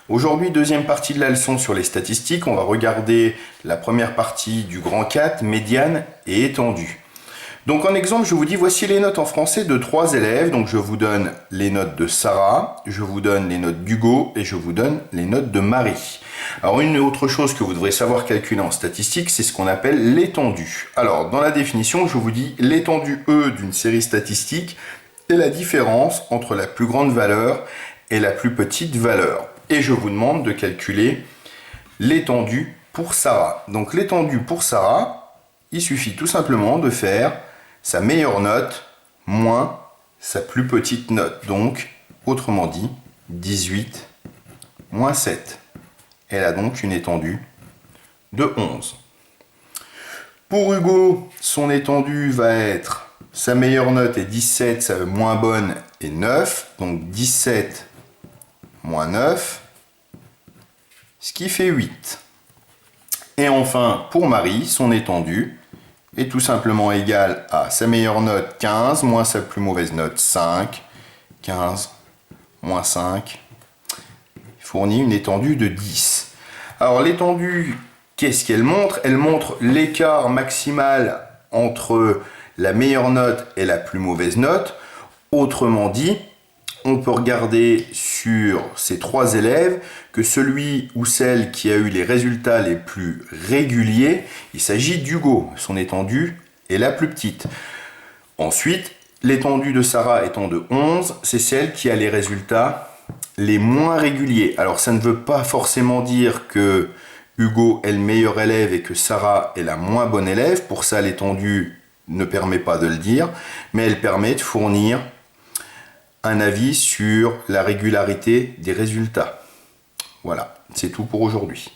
Aujourd'hui, deuxième partie de la leçon sur les statistiques. On va regarder la première partie du grand 4, médiane et étendue. Donc en exemple, je vous dis, voici les notes en français de 3 élèves. Donc je vous donne les notes de Sarah, je vous donne les notes d'Hugo et je vous donne les notes de Marie. Alors une autre chose que vous devrez savoir calculer en statistique, c'est ce qu'on appelle l'étendue. Alors dans la définition, je vous dis l'étendue E d'une série statistique est la différence entre la plus grande valeur et la plus petite valeur. Et je vous demande de calculer l'étendue pour Sarah. Donc l'étendue pour Sarah, il suffit tout simplement de faire sa meilleure note moins sa plus petite note. Donc, autrement dit, 18 moins 7. Elle a donc une étendue de 11. Pour Hugo, son étendue va être, sa meilleure note est 17, sa moins bonne est 9. Donc 17 moins 9, ce qui fait 8. Et enfin, pour Marie, son étendue est tout simplement égale à sa meilleure note 15 moins sa plus mauvaise note 5. 15 moins 5 fournit une étendue de 10. Alors l'étendue, qu'est-ce qu'elle montre? Elle montre l'écart maximal entre la meilleure note et la plus mauvaise note. Autrement dit, on peut regarder sur ces 3 élèves que celui ou celle qui a eu les résultats les plus réguliers, il s'agit d'Hugo. Son étendue est la plus petite. Ensuite, l'étendue de Sarah étant de 11, c'est celle qui a les résultats les moins réguliers. Alors ça ne veut pas forcément dire que Hugo est le meilleur élève et que Sarah est la moins bonne élève. Pour ça, l'étendue ne permet pas de le dire, mais elle permet de fournir un avis sur la régularité des résultats. Voilà, c'est tout pour aujourd'hui.